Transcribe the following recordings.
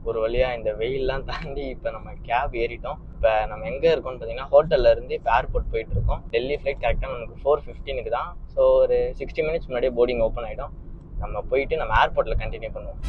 ஒரு வழியாக இந்த வெயிலெலாம் தாண்டி இப்போ நம்ம கேப் ஏறிட்டோம். இப்போ நம்ம எங்கே இருக்கோம்னு பார்த்தீங்கன்னா ஹோட்டலில் இருந்து இப்போ ஏர்போர்ட் போயிட்டுருக்கோம். டெல்லி ஃப்ளைட் கரெக்டாக நமக்கு 4:15 தான். ஸோ ஒரு 60 மினிட்ஸ் முன்னாடியே போர்டிங் ஓப்பன் ஆகிடும். நம்ம போயிட்டு நம்ம ஏர்போர்ட்டில் கண்டினியூ பண்ணுவோம்.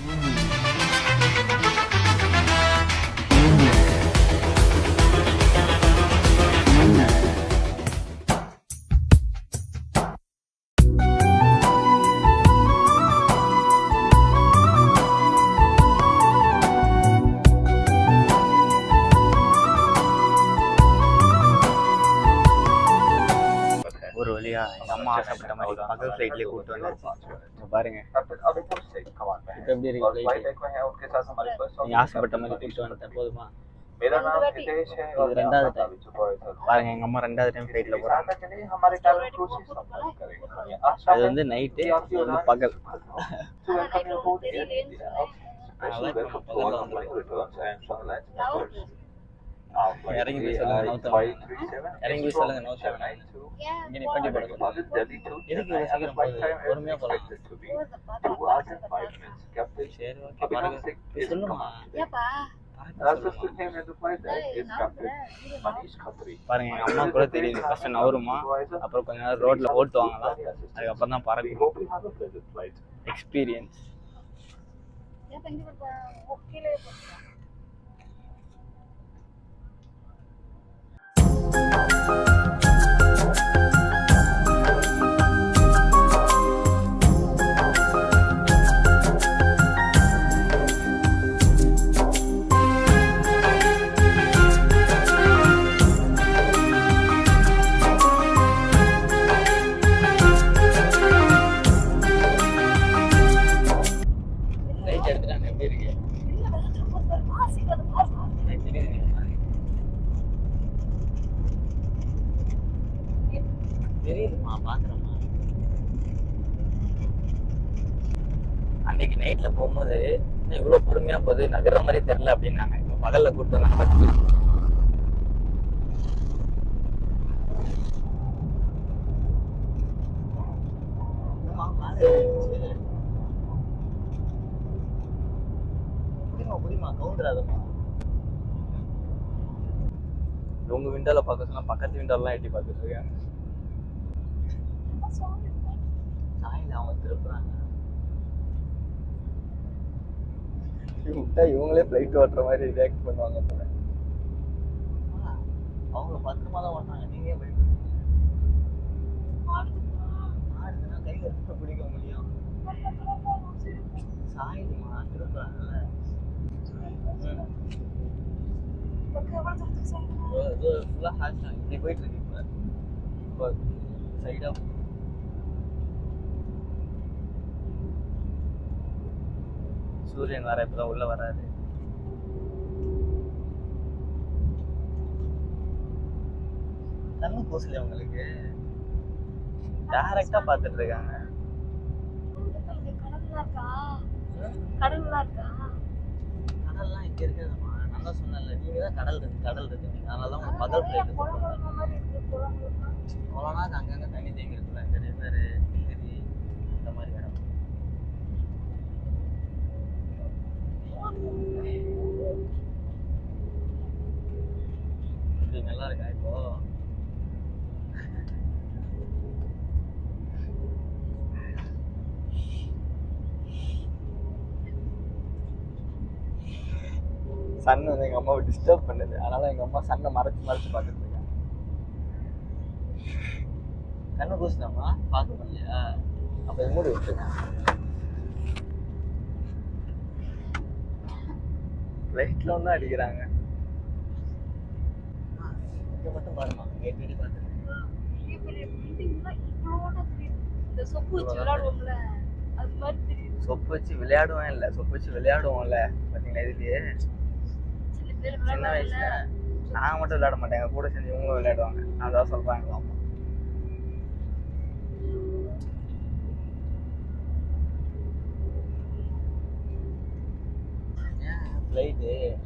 ஒரு வழியா அம்மா ஆசைப்பட்ட மாதிரி பகல் ஃப்ளைட்லேயே கூப்பிட்டு வந்தாச்சு. பாருங்க இப்போ எப்படி இருக்கு ஃப்ளைட். நீங்கள் ஆசைப்பட்ட மாதிரி கூப்பிட்டு வந்துட்டேன் போதுமா? இது 2வது டைம் பாருங்க. எங்கள் அம்மா 2வது டைம் ஃப்ளைட்டில் போகிறாங்க. அது வந்து நைட்டு, இது வந்து பகல். இறங்கி போய் சொல்லுங்க இறங்கி போய் சொல்லுங்க இங்கே நிப்பாட்டி போட எதுக்கு சீக்கிரம் பொறுமையா போகலாம். சரி ஓகே பாருங்க சொல்லுமா பாருங்க. எங்கள் அம்மா கூட தெரியுது ஃபர்ஸ்ட் நவருமா, அப்புறம் கொஞ்ச நேரம் ரோட்ல ஓட்டு வாங்கலாம், அதுக்கப்புறம் தான் பறக்கும். எக்ஸ்பீரியன்ஸ். தெரியுதுமா பாக்குறோமா? அன்னைக்கு நைட்ல போகும்போது இவ்வளவு பொறுமையா போகுது, நகர மாதிரி தெரியல அப்படின்னாங்க. இப்ப பகல்ல கூப்பிட்டு வந்தாங்க. புரியுமா கவுண்டராதமா? உங்க விண்டோல பார்க்க சொன்னா பக்கத்து விண்டோலாம் எட்டி பார்த்துட்டு இருக்காங்க. சாயில அவங்க திருப்புறாங்க. இவங்களே பிளைட் ஓட்டுற மாதிரி ரியாக்ட் பண்ணுவாங்க போல. அவங்க பத்திரமா தான் ஓட்டுறாங்க, நீங்க ஏன் பயப்படுறீங்க? ஆடுதுன்னா கையில இருக்க பிடிக்க முடியும். சாயிலுமா திருப்புறாங்கல்ல. ஃபுல்லா ஹாஷ் தான் இப்படி போயிட்டு இருக்கு. இப்போ சைடா சூரியன் வர இப்பதான் உள்ள வராது. கண்ணு பூசல அவங்களுக்கு, டைரக்டா பாத்துட்டு இருக்காங்க. கடல்லாம் இங்க இருக்காதுமா, நல்லா சொன்னல. நீங்க தான் கடல் இருக்கு நீங்க, அதனாலதான் உங்க பகல் ஃப்ளைட் அவ்வளோனா அங்கங்க தண்ணி தேங்கி இருக்குல்ல. இந்த ரிவர் கிளரி இந்த மாதிரி இடம். இது நல்லா இருக்கா இப்போ? சன் வந்து எங்க அம்மாவை டிஸ்டர்ப் பண்ணுது, அதனால எங்க அம்மா சன்னை மறைச்சு பார்த்துட்டு இருக்காங்க. கண்ணு பூசினாமா பார்க்க முடியலையா? அப்ப மூடி விட்டுருக்கேன். லைட்ல ஒன்றும் அடிக்கிறாங்க. இங்க மட்டும் பாருமா, கேட் வேடி பார்த்துருக்கேன். சொப்பு வச்சு விளையாடுவேன் இல்ல, சொப்பு வச்சு விளையாடுவோம்ல பாத்தீங்களா? இதுலயே சின்ன வயசுல நான் மட்டும் விளையாட மாட்டேன், எங்க கூட சேர்ந்து இவங்களும் விளையாடுவாங்க. அதான் சொல்றாங்களா அம்மா.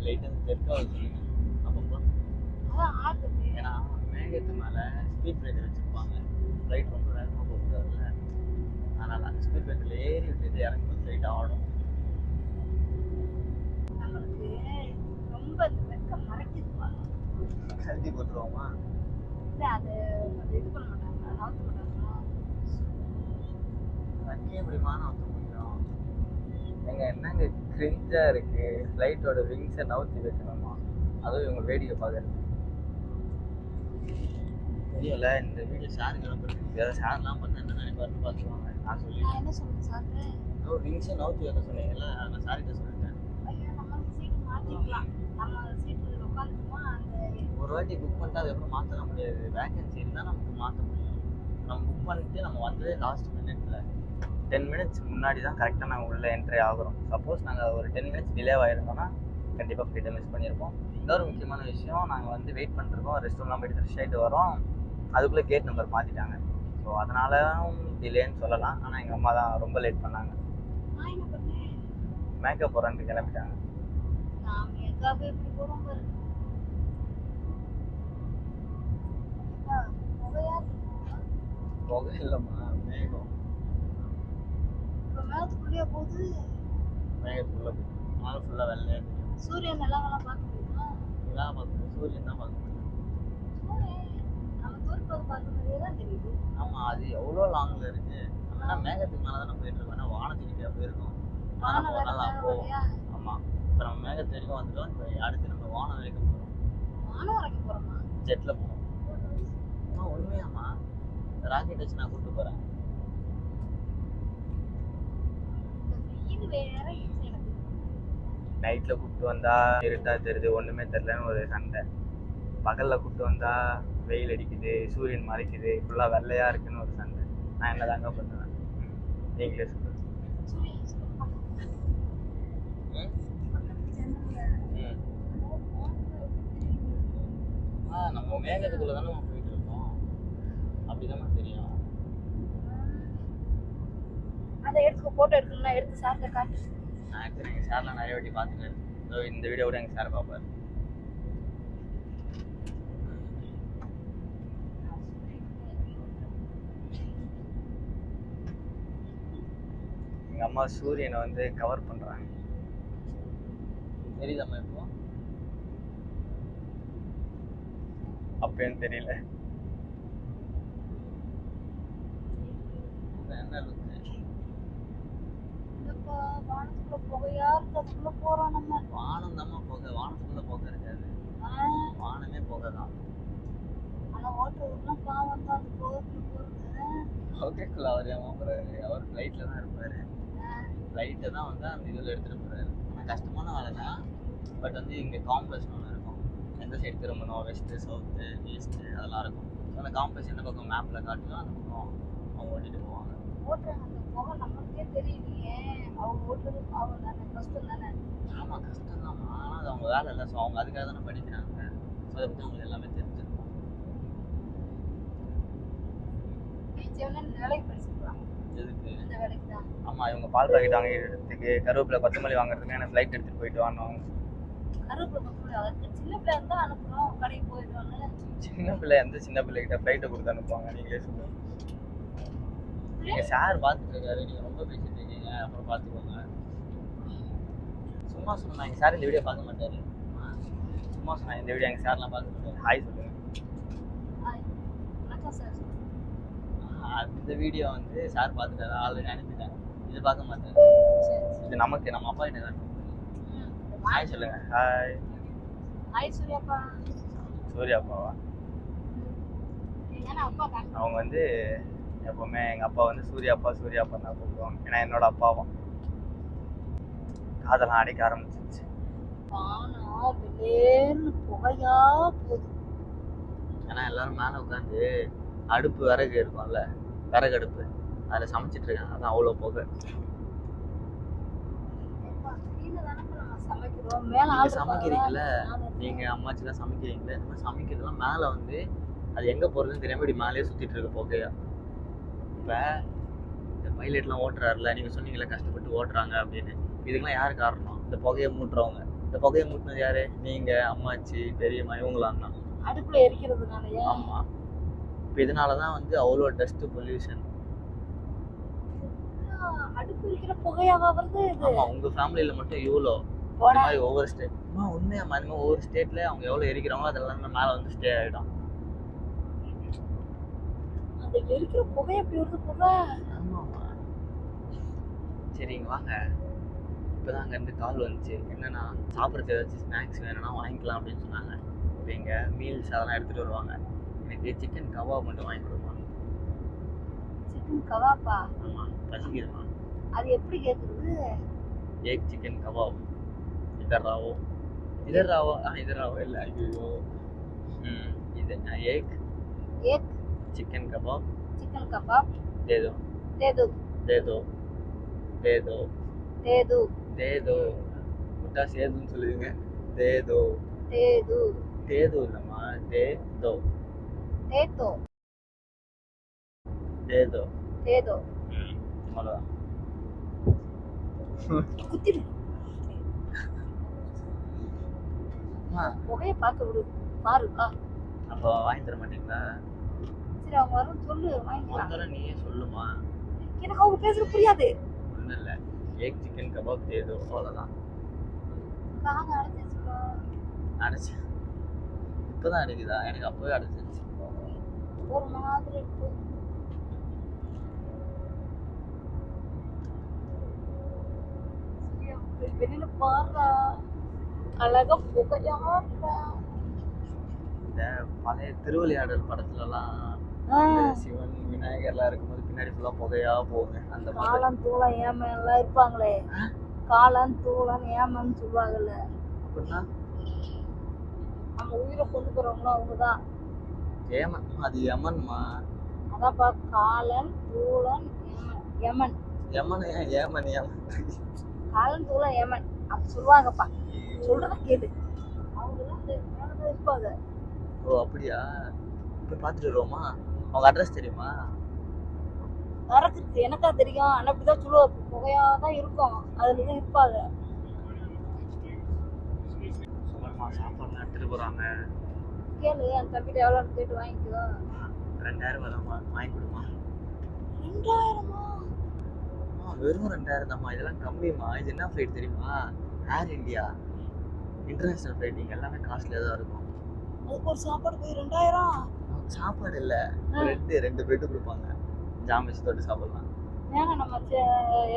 லைட் வந்து தெற்கா வச்சுருங்க அப்பப்போ. ஏன்னா மேகத்து மேலே ஸ்பீட் பிரேக்கர் வச்சுருப்பாங்க, ஃப்ளைட் ரொம்ப வேகமாக போகக்கூடாதுல்ல. அதனால் அந்த ஸ்பீட் பிரேக்கரில் ஏறி விட்டுட்டு இறங்கும்போது ஃப்ளைட் ஆடும். நிறுத்தி போட்டுருவோமா? இல்ல அது இது பண்ண மாட்டாங்க, நவுத்த மாட்டாங்க. அங்கேயே முடியுமா நவுத்த முடியும்? எங்க என்னங்க கிரிஞ்சா இருக்கு. ஃப்ளைட்டோட விங்ஸை நவுத்தி வைக்கணுமா? அதுவும் இவங்க வேடிக்கை பார்க்கறது தெரியல. இந்த வீடியோ ஷேருக்கு அனுப்புறதுக்கு வேற ஷேர்லாம் பண்ண என்ன நினைப்பாருன்னு பார்த்துருவாங்க. நான் சொல்லி என்ன சொல்றேன் சார், விங்ஸை நவுத்தி வைக்க சொன்னீங்கல்ல, நான் சார்கிட்ட சொல்லிட்டேன். நம்ம சீட் மாத்திக்கலாம், நம்ம சீட் உட்காந்துக்குமா. அந்த ஒரு வாட்டி புக் பண்ணிட்டு அதுக்கப்புறம் மாற்றலாம் முடியாது. வேகன்சி இருந்தால் நமக்கு மாற்ற முடியும். நம்ம புக் பண்ணிட்டு நம்ம வந்ததே லாஸ்ட் மினிட்ல 10 மினிட்ஸ் முன்னாடி தான் கரெக்டாக நாங்கள் உள்ளே என்ட்ரி ஆகிறோம். சப்போஸ் நாங்கள் ஒரு 10 மினிட்ஸ் டிலே ஆகிருந்தோம்னா கண்டிப்பாக ஃப்ளைட்டை மிஸ் பண்ணியிருப்போம். இன்னொரு முக்கியமான விஷயம், நாங்கள் வந்து வெயிட் பண்ணிருக்கோம், ரெஸ்ட் ரூம்லாம் போய்ட்டு ஃப்ரெஷ் ஆகிட்டு வரோம். அதுக்குள்ளே கேட் நம்பர் மாற்றிட்டாங்க. ஸோ அதனால டிலேன்னு சொல்லலாம். ஆனால் எங்கள் அம்மா தான் ரொம்ப லேட் பண்ணாங்க. மேக்கப் போகிறான்ட்டு கிளம்பிட்டாங்க. புகை இல்லைம்மா, மேகம். மேகத்துக்குள்ளேயே போகுது. மேகத்துக்குள்ளே நாள் ஃபுல்லாக வெள்ளையாக தெரியும். சூரியன் நிலாவெல்லாம் பார்க்க முடியுமா? நிலா பார்க்க முடியும், சூரியன் தான் பார்க்க முடியும். நம்ம தூரத்தில் பார்க்க மாதிரியே தான் தெரியுது. ஆமாம், அது எவ்வளோ லாங்கில் இருக்குது. ஆனால் மேகத்துக்கு மேலே தானே போயிட்டு இருக்கோம். ஆனால் வானத்துக்கிட்டே போயிருக்கோம். ஆனால் போவோம். ஆமாம், இப்போ நம்ம மேகத்து வரைக்கும் வந்துட்டோம். இப்போ அடுத்து நம்ம வானம் வரைக்கும் போகிறோம். வானம் வரைக்கும் போகிறோமா? ஜெட்டில் போகிறோம். உண்மையாம்மா, ராக்கெட் வச்சு நான் கூப்பிட்டு போகிறேன். நைட்டில் கூப்பிட்டு வந்தா இருட்டா தெரியுது, ஒன்றுமே தெரிலன்னு ஒரு சண்டை. பகலில் கூப்பிட்டு வந்தா வெயில் அடிக்குது, சூரியன் மறைக்குது, ஃபுல்லாக வெள்ளையாக இருக்குன்னு ஒரு சண்டை. நான் என்ன தாங்க பண்ணுவேன்? நீங்களே சொல்லுங்கள். நம்ம மேகத்துக்குள்ளே தானே போயிட்டு இருக்கோம். அப்படிதானே தெரியும். அதை எடுத்து போட்டோ எடுக்கணும்னா எடுத்து சார்ல காட்டு. நான் எடுத்து எங்கள் சார்லாம் நிறைய வாட்டி பார்த்துட்டேன். இந்த வீடியோ கூட எங்கள் சார் பார்ப்பார். எங்கள் அம்மா சூரியனை வந்து கவர் பண்ணுறாங்க. தெரியுதாம்மா இப்போ? அப்பேன்னு தெரியல. என்ன லுக்கு? வானத்துக்குள்ள புகையா இருக்கிறதுக்குள்ள போறோம் நம்ம. வானம் தாம்மா புகை, வானத்துக்குள்ள புகை இருக்காது. வானமே புகை தான். ஆனா ஓட்டுறதுக்குலாம் பாவம் தான், அது போகிறதுக்கு போகிறது. புகைக்குள்ள அவர் ஏமா போறாரு? அவர் ஃப்ளைட்டில் தான் இருப்பார். ஃப்ளைட்டை தான் வந்து அந்த இதில் எடுத்துகிட்டு போகிறாரு. ஆனால் கஷ்டமான வேலை தான். பட் வந்து இங்கே காம்ப்ளெக்ஸ் ஒன்று இருக்கும். எந்த சைடு திரும்பணும், வெஸ்ட்டு, சவுத்து, ஈஸ்ட்டு அதெல்லாம் இருக்கும். ஸோ அந்த காம்ப்ளெக்ஸ் எந்த பக்கம் மேப்பில் காட்டுதோ அந்த பக்கம் அவங்க ஓட்டிகிட்டு போவாங்க. ஓட்டுறாங்க, அந்த புகை நமக்கே தெரியலையே. அவங்க ஓட்டுறது பாவம் தானே, கஷ்டம் தானே. ஆமாம், கஷ்டம் தான். ஆனால் அது அவங்க வேலை இல்லை. ஸோ அவங்க அதுக்காக தானே படிக்கிறாங்க. ஸோ அதை பற்றி அவங்களுக்கு எல்லாமே தெரிஞ்சிருக்கும். வேலைக்கு படிச்சிருக்கலாம். எதுக்கு? இந்த வேலைக்கு தான். ஆமாம், இவங்க பால் பாக்கெட் வாங்கிறதுக்கு, கருவேப்பிலை, கொத்தமல்லி வாங்குறதுக்கு எனக்கு ஃப்ளைட் எடுத்துகிட்டு போயிட்டு வரணும். கருவேப்பிலை கொத்தமல்லி அதுக்கு சின்ன பிள்ளை இருந்தால் அனுப்புகிறோம், கடைக்கு போயிட்டு வாங்க. சின்ன பிள்ளை எந்த சின்ன பிள்ளைகிட்ட ஃப்ளைட்டை கொடுத்து அனுப்புவாங்க? நீங்களே சொல்லுங்கள். நீங்கள் சார் பார்த்துட்டு இருக்காரு, நீங்கள் ரொம்ப பேசிட்டு இருக்கீங்க. அப்புறம் பார்த்துக்கோங்க. சும்மா சொன்னா எங்கள் சார் இந்த வீடியோ பார்க்க மாட்டாரு. சும்மா சொன்னா இந்த வீடியோ எங்கள் சார்லாம் பார்க்க மாட்டாரு. ஹாய் சொல்லுங்கள். வணக்கம் சார். அந்த வீடியோ வந்து சார் பார்த்துட்டாரு, ஆல்ரெடி அனுப்பிட்டேன். இது பார்க்க மாட்டாரு. இது நமக்கு நம்ம அப்பா கிட்ட காட்டுவோம். ஹாய் சொல்லுங்க. ஹாய். ஹாய் சூர்யாப்பா. சூர்யாப்பாவா? அவங்க வந்து எப்பவுமே எங்கள் அப்பா வந்து சூர்யாப்பா சூர்யாப்பா தான் கூப்பிடுவாங்க. ஏன்னா என்னோட அப்பாவும். காதெல்லாம் அடிக்க ஆரம்பிச்சிருச்சு. புகையா போகுது. ஏன்னா எல்லாரும் மேலே உட்காந்து அடுப்பு விறகு இருக்கும்ல, விறகு அடுப்பு, அதில் சமைச்சிட்டு இருக்காங்க. அதான் அவ்வளோ புகை. சமைக்கிறீங்களா நீங்க? அம்மாச்சிலாம் சமைக்கிறீங்களா? இந்த மாதிரி சமைக்கிறதுலாம் மேலே வந்து அது எங்கே போகிறதுன்னு தெரியாமல் இப்படி மேலேயே சுற்றிட்டு இருக்க புகையா. இப்போ இந்த பைலட்லாம் ஓட்டுறாருல, நீங்கள் சொன்னீங்களே கஷ்டப்பட்டு ஓட்டுறாங்க அப்படின்னு. இதுக்கெல்லாம் யார் காரணம்? இந்த புகையை மூட்டுறவங்க. இந்த புகையை மூட்டினது யாரு? நீங்கள், அம்மாச்சி, பெரியம்மா, இவங்களாம் தான். அடுப்புல எரிக்கிறதுனாலயா? ஆமாம். இப்போ இதனால தான் வந்து அவ்வளோ டஸ்ட் பொல்யூஷன். அடுப்பு எரிக்கிற புகையாவா வருது இது? ஆமாம், உங்கள் ஃபேமிலியில் மட்டும் இவ்வளோ. இந்த மாதிரி ஒவ்வொரு ஸ்டேட் உண்மையாம்மா இந்த மாதிரி ஒவ்வொரு ஸ்டேட்ல அவங்க எவ்வளவு எரிக்கிறாங்களோ அதெல்லாம் மேல வந்து ஸ்டே ஆயிடும். அந்த எரிக்கிற புகை எப்படி வருது புகை? ஆமாம்மா. சரி இங்க வாங்க. இப்போதான் அங்கேருந்து கால் வந்துச்சு, என்னன்னா சாப்பிட்றது ஏதாச்சும் ஸ்நாக்ஸ் வேணும்னா வாங்கிக்கலாம் அப்படின்னு சொன்னாங்க. இப்போ இங்கே மீல்ஸ் அதெல்லாம் எடுத்துகிட்டு வருவாங்க. எனக்கு சிக்கன் கபாப் மட்டும் வாங்கி கொடுப்பாங்க. சிக்கன் கபாப்பா? ஆமாம், பசிக்குதுமா. அது எப்படி கேட்குறது? ஏக் சிக்கன் கபாப். இதர் ராவோ இதர் ராவோ இல்லை, ஐயோ இது ஏக் चिकन कबाब दे दो முட்டா சேதுன்னு சொல்லுவீங்க. दे दो இல்லம்மா, दे दो அவ்வளோதான். புகையை பார்க்க விடு, பாரு. அப்போ வாங்கி தர மாட்டீங்களா? சரி அவங்க வரும் சொல்லு, வாங்கிக்கலாம். நீயே சொல்லுமா, எனக்கு அவங்க பேசுறது புரியாது. ஒன்றும் இல்லை, ஏக் சிக்கன் கபாப் दे दो அவ்வளோதான். அடைச்சு இப்போதான் அடைக்குதா? எனக்கு அப்போவே அடைச்சிருச்சு. ஒரு மாதிரி இருக்கு. வெளியில பாருடா, அழகா புகையா இருக்கா. இந்த பழைய திருவிளையாடல் படத்துலலாம் சிவன் விநாயகர்லாம் இருக்கும்போது பின்னாடி ஃபுல்லா புகையா போகுங்க. அந்த காலன் தூளன் ஏமன் எல்லாம் இருப்பாங்களே, காலன் தூளன் ஏமன் சொல்லுவாங்கல்ல. அப்படின்னா நம்ம உயிரை கொண்டு போறவங்களும் அவங்கதான். ஏமன்? அது யமன்மா. அதான்ப்பா, காலன் தூளன் யமன். யமன் ஏமன் காலன் தூளன் ஏமன் அப்படி சொல்லுவாங்கப்பா. சொல்றத கேளு, அவங்கதான் அந்த மேலதான் இருப்பாங்க. ஓ அப்படியா? போய் பார்த்துட்டு வருவோமா? அவங்க அட்ரஸ் தெரியுமா? வரக்கு எனக்கா தெரியும், ஆனா அப்படிதான் சொல்லுவாங்க, புகையாதான் இருக்கும், அதுலதான் இருப்பாங்க. சாப்பாடுலாம் எடுத்துட்டு போறாங்க. கேளு, அந்த தம்பிட்ட எவ்வளோன்னு கேட்டு வாங்கிக்கோ. 2000 வருமா? வாங்கி கொடுமா. 2000? வெறும் 2000 தான்மா. இதெல்லாம் கம்மிமா. இது என்ன ஃப்ளைட் தெரியுமா? ஏர் இந்தியா இன்டர்நேஷனல் ஃப்ளைட். எல்லாமே காஸ்ட்லியாக தான் இருக்கும். அதுக்கு ஒரு சாப்பாடு போய் 2000? சாப்பாடு இல்லை, ரெண்டு பிரெட்டு கொடுப்பாங்க, ஜாம் வச்சு தொட்டு சாப்பிடலாம். ஏன்னா நம்ம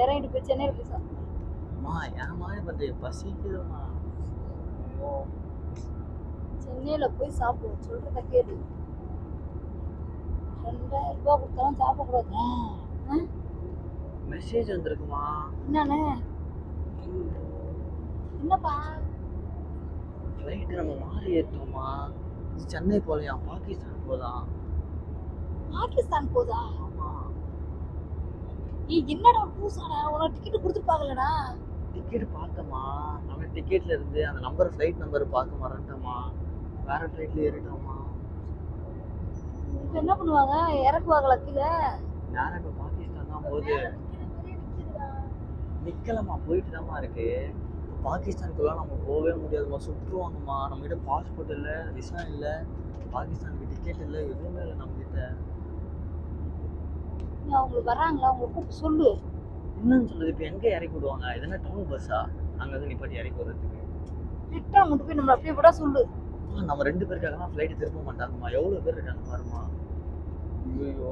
இறங்கிட்டு போய் சென்னையில் போய் சாப்பிடலாம். அம்மா ஏன் மாதிரி பண்ணுறீங்க? பசிக்குதுமா. சென்னையில போய் சாப்பிடுவோம், சொல்றத கேளு. 2000 ரூபாய் கொடுத்தாலும் சாப்பிடக்கூடாது. மெசேஜ் வந்திருக்குமா? என்னன்னு? என்னப்பா? ஃப்ளைட் நம்ம மாறி ஏற்றோமா? இது சென்னை போலையா, பாகிஸ்தான் போதான். பாகிஸ்தான் போதா? ஆமா. என்னடா பூசாடா, உனக்கு டிக்கெட் கொடுத்துருப்பாங்கல்லடா. டிக்கெட் பார்த்தோமா, நம்ம டிக்கெட்ல இருந்து அந்த நம்பர் ஃப்ளைட் நம்பர் பார்க்க மறந்துட்டோமா, வேற ஃப்ளைட்ல ஏறிட்டோமா. இப்போ என்ன பண்ணுவாங்க? இறக்குவாங்களா கீழே? நேரம் இப்போ பாகிஸ்தான் தான் போகுது. நிக்கலமா, போயிட்டு தான்மா இருக்கு. பாகிஸ்தானுக்குலாம் நம்ம போகவே முடியாதுமா, சுற்றுவாங்கம்மா. நம்மகிட்ட பாஸ்போர்ட் இல்லை, விசா இல்லை, பாகிஸ்தானுக்கு டிக்கெட் இல்லை, எதுவுமே இல்லை நம்மகிட்ட. அவங்களுக்கு வராங்களா? அவங்க கூப்பிட்டு சொல்லு. என்னன்னு சொல்லுது? இப்போ எங்கே இறக்கி விடுவாங்க? இதெல்லாம் டவுன் பஸ்ஸா? அங்கே வந்து நிப்பாட்டி இறக்கி விடுறதுக்கு திட்டா கொண்டு போய் நம்மளை அப்படியே விட சொல்லு. நம்ம 2 பேருக்காகலாம் ஃப்ளைட்டு திருப்ப மாட்டாங்கம்மா. எவ்வளோ பேர் இருக்காங்க பாருமா. ஐயோ,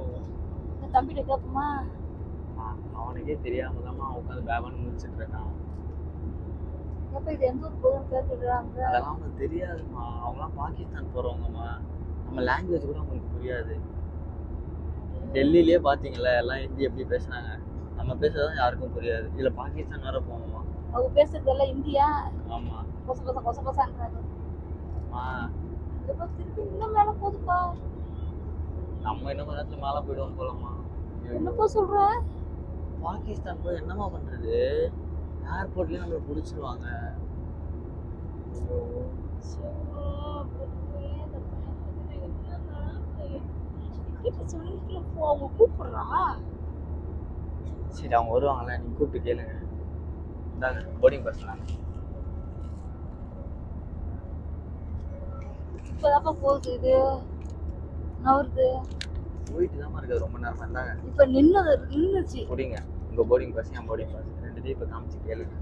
இந்த தம்பிகிட்ட கேட்போமா? அவனுக்கே தெரியாம தான்மா உட்காந்து பேபான்னு முடிச்சுட்டு இருக்கான். எப்போ இது எந்த ஊர் போதும் கேட்டுடுறாங்க? அதெல்லாம் அவனுக்கு தெரியாதுமா. அவங்களாம் பாகிஸ்தான் போகிறவங்கம்மா. நம்ம லாங்குவேஜ் கூட அவங்களுக்கு புரியாது. டெல்லியிலே பார்த்தீங்களா, எல்லாம் ஹிந்தி எப்படி பேசுனாங்க. நம்ம பேசுறதுதான் யாருக்கும் புரியாது. இதில் பாகிஸ்தான் வேற போகணுமா? அவங்க பேசுறதெல்லாம் இந்தியா? ஆமாம். கொச கொசான்றாங்க. எப்போ திருப்பி இன்னும் மேலே போகுதுப்பா. நம்ம இன்னும் கொஞ்ச நேரத்தில் மேலே போயிடுவோம் போலம்மா. என்னப்பா சொல்ற? பாகிஸ்தான் போய் என்னம்மா பண்ணுறது? ஏர்போர்ட்லேயே நம்மளை பிடிச்சிருவாங்க. அவங்க கூப்பிடுறா. சரி, அவங்க வருவாங்கல்ல, நீங்க கூப்பிட்டு கேளுங்க. இந்தாங்க போர்டிங் பாஸ். இப்பதாப்பா போகுது, இது நவருது. போயிட்டு தான் இருக்குது ரொம்ப நேரமா. இருந்தாங்க இப்ப நின்னுச்சு. குடிங்க உங்க போர்டிங் பாஸ், என் போர்டிங் பாஸ் ரெண்டுத்தையும் இப்போ காமிச்சு கேளுங்க.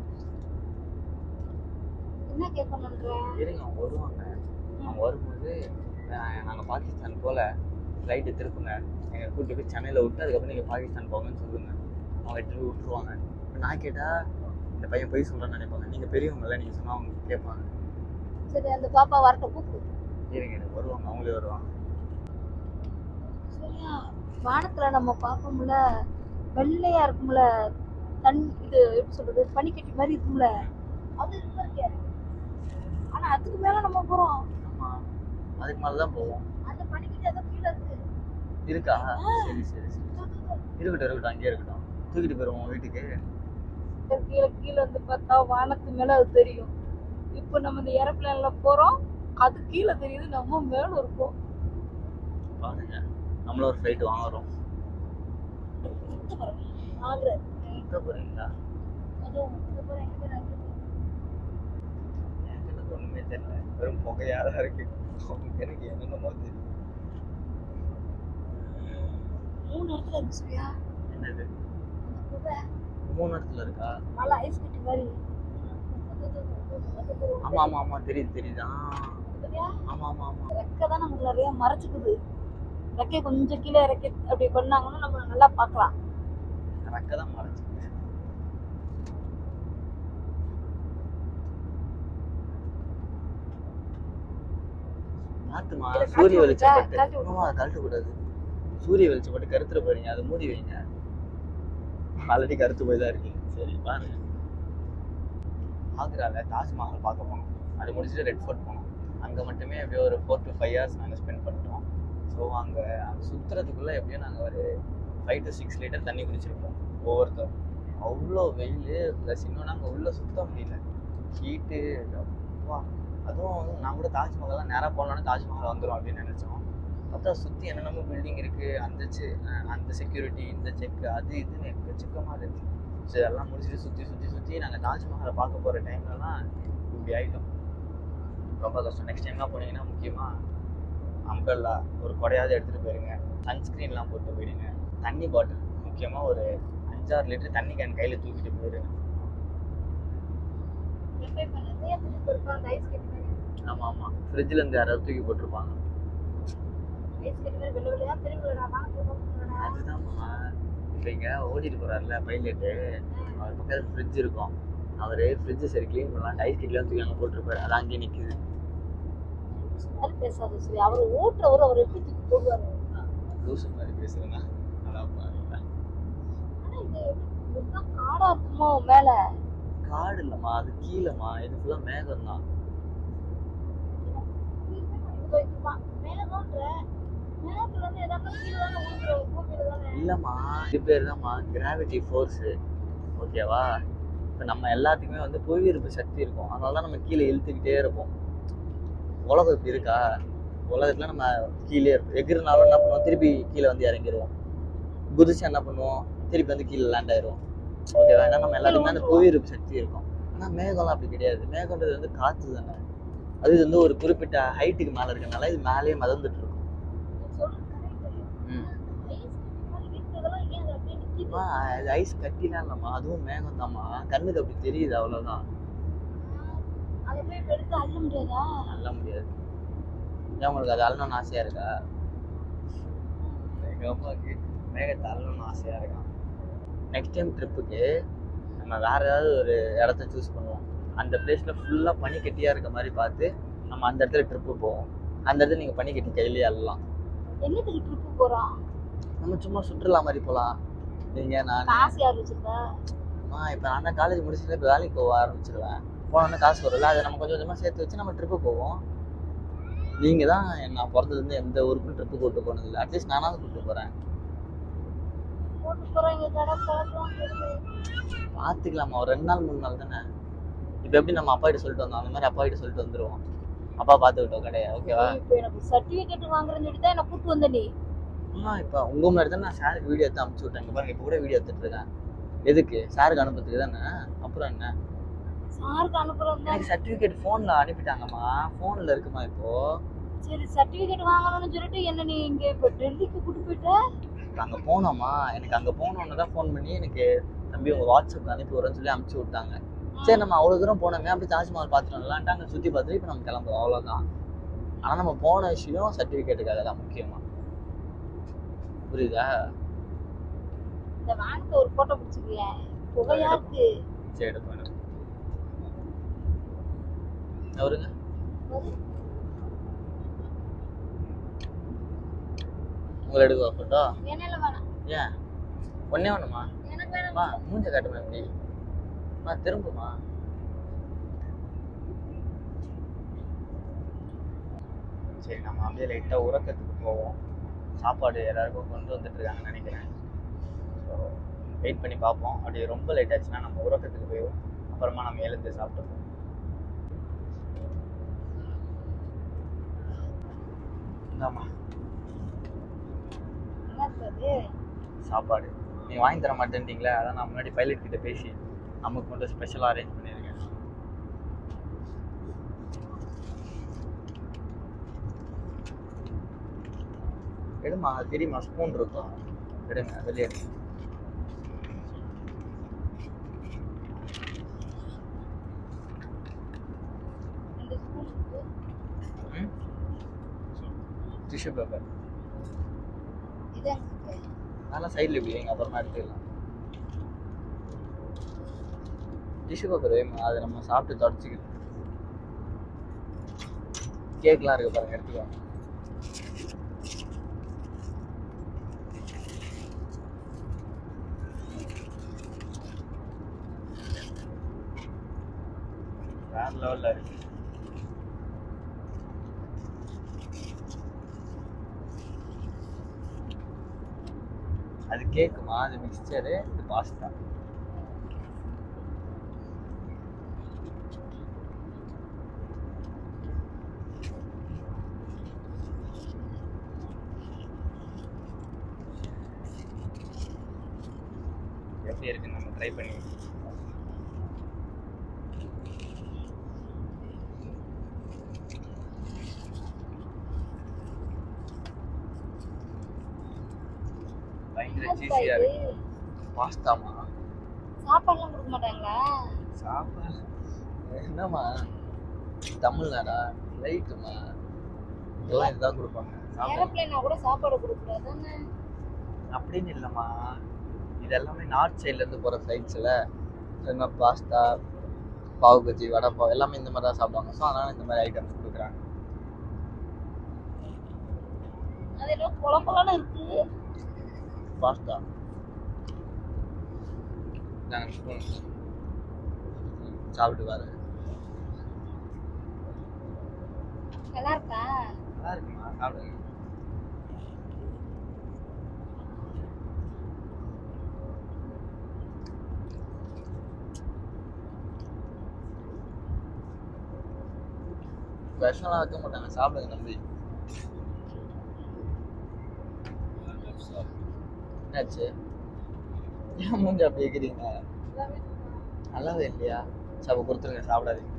என்ன கேட்கணுன்றேன்? இருங்க, அவங்க வருவாங்க. அவங்க வரும்போது நாங்கள் பாகிஸ்தான் போல ஃப்ளைட்டு திருப்புங்க, எங்களை கூட்டி போய் சென்னையில் விட்டு அதுக்கப்புறம் நீங்கள் பாகிஸ்தான் போங்கன்னு சொல்லுங்கள். அவங்க எடுத்துகிட்டு விட்டுருவாங்க. இப்போ நான் கேட்டால் இந்த பையன் போய் சொல்கிறேன்னு நினைப்பாங்க. நீங்கள் பெரியவங்கள, நீங்கள் சொன்னால் அவங்க கேட்பாங்க. சரி, அந்த பாப்பா வரட்டும், கூப்பிடு. இருங்க, எனக்கு வருவாங்க, அவங்களே வருவாங்க. சரியா? வானத்துல நம்ம பார்ப்போம்ல, வெள்ளையா இருக்கும்ல, இது எப்படி சொல்றது, பனிக்கட்டி மாதிரி இருக்கும்ல, அது இருக்கு. ஆனா அதுக்கு மேல நம்ம போறோம். ஆமா, அதுக்கு மேல தான் போவோம். அந்த பனிக்கட்டி அத கீழ இருக்கு. இருக்கா? சரி சரி சரி, இருக்கட்டும், அங்கேயே இருக்கட்டும். தூக்கிட்டு போயிருவோம் வீட்டுக்கு. கீழ இருந்து பார்த்தா வானத்து மேல அது தெரியும். இப்போ நம்ம இந்த ஏரோப்ளேன்ல போறோம், அது கீழே தெரியுது, நம்ம மேல இருக்கோம். பாருங்க, நம்மள ஒரு ஃப்ளைட் வாங்குறோம். போறீங்களா? எனக்கு ஒண்ணுமே தெரியல, வெறும் புகையாதான் இருக்கு. எனக்கு என்னென்னமோ தெரியும். 3 இடத்துல இருக்கு சூர்யா. என்னது? அந்த புகை 3 இடத்துல இருக்கா? நல்லா ஐஸ் கட்டி மாதிரி. ஆமா, தெரியுது. ஆமா. ரெக்கை தான் நமக்கு நிறைய மறைச்சுக்குது. ரெக்கை கொஞ்சம் கீழே இறக்கி அப்படி பண்ணாங்கன்னா நம்ம நல்லா பார்க்கலாம். ரெக்கை தான் மறைச்சுக்குது. மாத்துமா, சூரிய வெளிச்சப்பட்டு கழட்ட கூடாது. சூரிய வெளிச்சப்பட்டு கருத்துற போறீங்க, அதை மூடி வைங்க. ஆல்ரெடி கருத்து போய் தான் இருக்கு. சரி பாருங்க, ஆக்ரால தாஜ்மஹால் பார்க்க போனோம். அது முடிச்சுட்டு ரெட் ஃபோர்ட் போனோம். அங்கே மட்டுமே எப்படியோ ஒரு 4 to 5 hours நாங்கள் ஸ்பெண்ட் பண்ணிட்டோம். ஸோ அங்கே சுற்றுறதுக்குள்ளே எப்படியும் நாங்கள் ஒரு 5 to 6 லிட்டர் தண்ணி குடிச்சிருப்போம் ஒவ்வொருத்தரும். அவ்வளோ வெயில், ப்ளஸ் இன்னும் நாங்கள் உள்ளே சுத்த முடியல, ஹீட்டு. அதுவும் நான் கூட தாஜ்மஹால்லாம் நேராக போனோன்னா தாஜ்மஹால் வந்துடும் அப்படின்னு நினச்சோம். பார்த்தா சுற்றி என்னென்னமோ பில்டிங் இருக்குது, அந்த செக்யூரிட்டி, இந்த செக், அது இதுன்னு எக்கச்சக்கமாக இருந்துச்சு. ஸோ இதெல்லாம் முடிச்சுட்டு சுற்றி நாங்கள் தாஜ்மஹாலை பார்க்க போகிற டைம்லலாம் இப்படி ஆகிட்டோம். ரொம்ப கஷ்டம். நெக்ஸ்ட் டைம்லாம் போனீங்கன்னா முக்கியமாக அம்பர்லா ஒரு கொடையாவது எடுத்துகிட்டு போயிருங்க. சன்ஸ்க்ரீன்லாம் போட்டு போயிடுங்க. தண்ணி பாட்டில் முக்கியமாக ஒரு 5-6 லிட்டர் தண்ணி கேன் கையில் தூக்கிட்டு போயிடுங்க. ஆமாம், ஃப்ரிட்ஜிலேருந்து யாராவது தூக்கி போட்டிருப்பாங்க. அதுதான்மா, இப்போ இங்கே ஓடிட்டு போகிறாருல பைலட்டு, அவர் பக்கத்தில் ஃப்ரிட்ஜ் இருக்கும். அவர் ஃப்ரிட்ஜ் சரி க்ளீன் பண்ணலாம், ஐஸ் கட்டிலாம் தூக்கி அங்கே போட்டிருப்பாரு. அது அங்கேயே நிற்குது. அவர் ஓட்டுறவர் அவர் எப்படி தூக்கி போடுவாரு? லூசு மாதிரி பேசுறேன்னா அதான் பாருங்க. காடா இருக்குமோ மேல? காடு இல்லம்மா, அது கீழேம்மா. இது ஃபுல்லா மேகம் தான். இல்லம்மா, இது பேர் தான்மா கிராவிட்டி ஃபோர்ஸ். ஓகேவா? இப்போ நம்ம எல்லாத்துக்குமே வந்து புவியீர்ப்பு சக்தி இருக்கும். அதனால தான் நம்ம கீழே இழுத்துக்கிட்டே இருப்போம். உலகம் இப்படி இருக்கா? உலகத்துல நம்ம கீழே இருப்போம். எகிரினாலும் என்ன பண்ணுவோம், திருப்பி கீழே வந்து இறங்கிடுவோம். குதிச்சா என்ன பண்ணுவோம், திருப்பி வந்து கீழே லேண்ட் ஆயிரும். ஓகேவா? ஏன்னா நம்ம எல்லாத்துக்குமே அந்த புவியீர்ப்பு சக்தி இருக்கும். ஆனால் மேகம்லாம் அப்படி கிடையாது. மேகம்ன்றது வந்து காற்று தானே. அது வந்து ஒரு குறிப்பிட்ட ஹைட்டுக்கு மேலே இருக்கனால இது மேலேயே மதந்துட்டு இருக்கும். அது ஐஸ் கட்டிலாம் இல்லம்மா, அதுவும் மேகம் தான்மா. கண்ணுக்கு அப்படி தெரியுது, அவ்வளோதான். அள்ள முடியாது. ஏன் உங்களுக்கு அது அள்ளணும்னு ஆசையா இருக்கா? எங்க அம்மாவுக்கு மேகத்தை அள்ளணும்னு ஆசையா இருக்கான். நெக்ஸ்ட் டைம் ட்ரிப்புக்கு நம்ம வேற ஏதாவது ஒரு இடத்த சூஸ் பண்ணுவோம். அந்த பிளேஸ்ல ஃபுல்லா பனிக்கட்டியா இருக்க மாதிரி பார்த்து நம்ம அந்த இடத்துல ட்ரிப்பு போவோம். அந்த இடத்துல நீங்க பனிக்கட்டி கையிலேயே அள்ளலாம். என்னத்துக்கு ட்ரிப்பு போறோம்? நம்ம சும்மா சுற்றுலா மாதிரி போகலாம். நீங்க நான் இப்போ நான் தான் காலேஜ் முடிச்சுட்டு இப்போ வேலைக்கு போக ஆரம்பிச்சிருவேன். போனோன்னா காசு வரல, அதை நம்ம கொஞ்சம் கொஞ்சமாக சேர்த்து வச்சு நம்ம ட்ரிப்பு போவோம். நீங்கள் தான் நான் பிறந்ததுலேருந்து எந்த ஊருக்கும் ட்ரிப்பு கூப்பிட்டு போனதில்லை. அட்லீஸ்ட் நானாவது கூப்பிட்டு போகிறேன். பார்த்துக்கலாமா, ஒரு 2 நாள் 3 நாள் தானே. இப்போ எப்படி நம்ம அப்பா கிட்ட சொல்லிட்டு வந்தோம், அந்த மாதிரி அப்பா கிட்ட சொல்லிட்டு வந்துடுவோம். அப்பா பார்த்துக்கிட்டோம் கடையா, ஓகேவா? சர்டிஃபிகேட் வாங்குறேன்னு சொல்லிட்டு தான் என்ன கூப்பிட்டு வந்த நீ. இப்போ உங்கள் முன்னாடி தான் நான் சாருக்கு வீடியோ எடுத்து அனுப்பிச்சி விட்டேன். இங்கே பாருங்க, இப்போ கூட வீடியோ எடுத்துட்டு இருக்கேன். எதுக்கு? சாருக்கு அனுப்புறதுக்கு தானே. அப்புறம் என்ன? சாருக்கு அனுப்புறோம். எனக்கு சர்டிஃபிகேட் ஃபோனில் அனுப்பிட்டாங்கம்மா. ஃபோனில் இருக்குமா இப்போ? சரி, சர்டிஃபிகேட் வாங்கணும்னு சொல்லிட்டு என்ன நீ இங்கே இப்போ டெல்லிக்கு கூப்பிட்டு போயிட்ட? அங்கே போனோம்மா, எனக்கு அங்கே போனோன்னு தான் ஃபோன் பண்ணி எனக்கு தம்பி உங்கள் வாட்ஸ்அப் அனுப்பி விட்றேன்னு சொல்லி அனுப்பிச்சி விட்டாங்க. சரி நம்ம அவ்வளோ தூரம் போனோமே அப்படி தாஜ்மஹால் பார்த்துட்டு வரலான்ட்டு அங்கே சுற்றி பார்த்துட்டு இப்போ நம்ம கிளம்புறோம் அவ்வளோதான். ஆனால் நம்ம போன விஷயம் சர்டிஃபிகேட்டுக்கு அதெல்லாம் முக்கியமா புரியுதா? இந்த வானத்தை ஒரு போட்டோ பிடிச்சிக்கல புகையா இருக்கு. சரி எடுப்போம் அவருங்க உங்களை எடுக்க போட்டோ என்னால வேணாம். ஏன் ஒன்னே வேணுமா? எனக்கு வேணாம். மா மூஞ்ச காட்டுமா எப்படி? மா திரும்புமா? சரி நம்ம அப்படியே லைட்டாக உறக்கத்துக்கு போவோம். சாப்பாடு எல்லாருக்கும் கொண்டு வந்துட்டு இருக்காங்கன்னு நினைக்கிறேன். ஸோ வெயிட் பண்ணி பார்ப்போம். அப்படி ரொம்ப லேட் ஆச்சுன்னா நம்ம உறக்கத்துக்கு போயிடும். அப்புறமா நம்ம எழுந்து சாப்பிட்டுப்போம். ஆமாம் சாப்பாடு நீங்கள் வாங்கி தர மாட்டேன்ட்டீங்களே, அதான் நான் முன்னாடி பைலட் கிட்ட பேசி நமக்கு மட்டும் ஸ்பெஷலாக அரேஞ்ச் பண்ணியிருக்கேன். எடுமா தெரியுமா ஸ்பூன் இருக்கும், எடுங்க வெளியே டிஷ்யூ பேப்பர் அதெல்லாம் சைடில் இப்படி வைங்க, அப்புறமா எடுத்துக்கலாம். டிஷ்யூ பேப்பர் வேணுமா? அதை நம்ம சாப்பிட்டு தொடச்சிக்கலாம். கேக்லாம் இருக்கு பாருங்க, எடுத்துக்கலாம். வேற லெவலில் இருக்கு. அது கேக்குமா? அது மிக்சரு, இது பாஸ்தா. எப்படி இருக்குன்னு நம்ம ட்ரை பண்ணி பயங்கர சீசியா இருக்கு. பாஸ்தாமா? சாப்பாடுலாம் கொடுக்க மாட்டாங்களா? சாப்பாடு என்னம்மா தமிழ்நாடா? லைட்டுமா இதெல்லாம் இதுதான் கொடுப்பாங்க. ஏரோப்ளேனா கூட சாப்பாடு கொடுக்கூடாதுன்னு அப்படின்னு இல்லைம்மா, இது எல்லாமே நார்த் சைட்லேருந்து போகிற ஃப்ளைட்ஸில் என்ன பாஸ்தா, பாவு பஜ்ஜி, வடை பாவ் எல்லாமே இந்த மாதிரி தான் சாப்பிடுவாங்க. ஸோ அதனால் இந்த மாதிரி ஐட்டம்ஸ் கொடுக்குறாங்க. அது ஏதோ குழம்புலாம் இருக்கு. பாஸ்தா நாங்கள் ஸ்பூன் சாப்பிட்டு பாரு. நல்லா இருக்கா? நல்லா இருக்குமா? சாப்பிடுங்க. விஷம்லாம் வைக்க மாட்டாங்க, சாப்பிடுங்க நம்பி. என்னாச்சு? ஏன் மூஞ்சி அப்படி வைக்கிறீங்க? நல்லாவே இல்லையா? சாப்பிட கொடுத்துருங்க, சாப்பிடாதீங்க.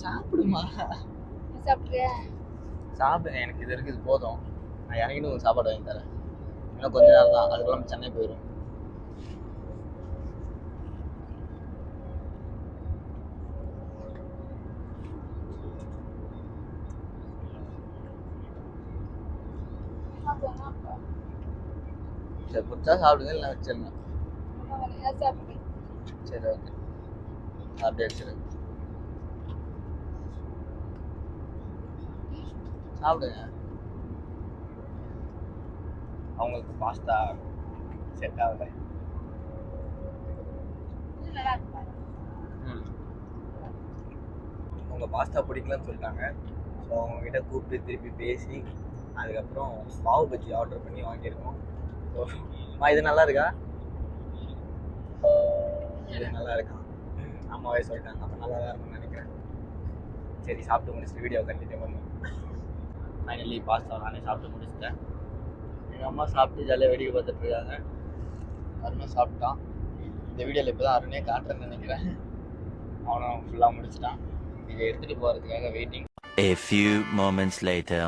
சாப்பிடுமா? சாப்பிடுறியா? சாப்பிடுங்க, எனக்கு இது இருக்குது போதும். நான் இறங்கிட்டு உங்களுக்கு சாப்பாடு வாங்கி தரேன். இன்னும் கொஞ்ச நேரம் தான், அதுக்குள்ள நம்ம சென்னை போயிடும். சரி பிடிச்சா சாப்பிடுங்க, இல்லை வச்சிருங்க. சரி ஓகே, அப்படியே வச்சிருங்க. சாப்பிடுங்க. அவங்களுக்கு பாஸ்தா செட் ஆகலை. அவங்க பாஸ்தா பிடிக்கலன்னு சொல்லிட்டாங்க. ஸோ அவங்கக்கிட்ட கூப்பிட்டு திருப்பி பேசி அதுக்கப்புறம் பாவு பஜ்ஜி ஆர்டர் பண்ணி வாங்கியிருக்கோம். ஸோ இது நல்லா இருக்கா? இது நல்லா இருக்கா? அம்மாவே சொல்லிட்டாங்க, அப்போ நல்லா தான் இருக்கும்னு நினைக்கிறேன். சரி சாப்பிட்டு முடிச்சுட்டு வீடியோ கண்டினியூ பண்ணுவோம். ஃபைனலி பாஸ்தா நானே சாப்பிட்டு முடிச்சிட்டேன். எங்கள் அம்மா சாப்பிட்டு ஜாலியாக வேடிக்கை பார்த்துட்ருக்காங்க. அருணும் சாப்பிட்டான். இந்த வீடியோவில் இப்போ தான் அருணே காட்டுறேன்னு நினைக்கிறேன். அவனும் ஃபுல்லாக முடிச்சிட்டான். இதை எடுத்துகிட்டு போகிறதுக்காக waiting. A few moments later.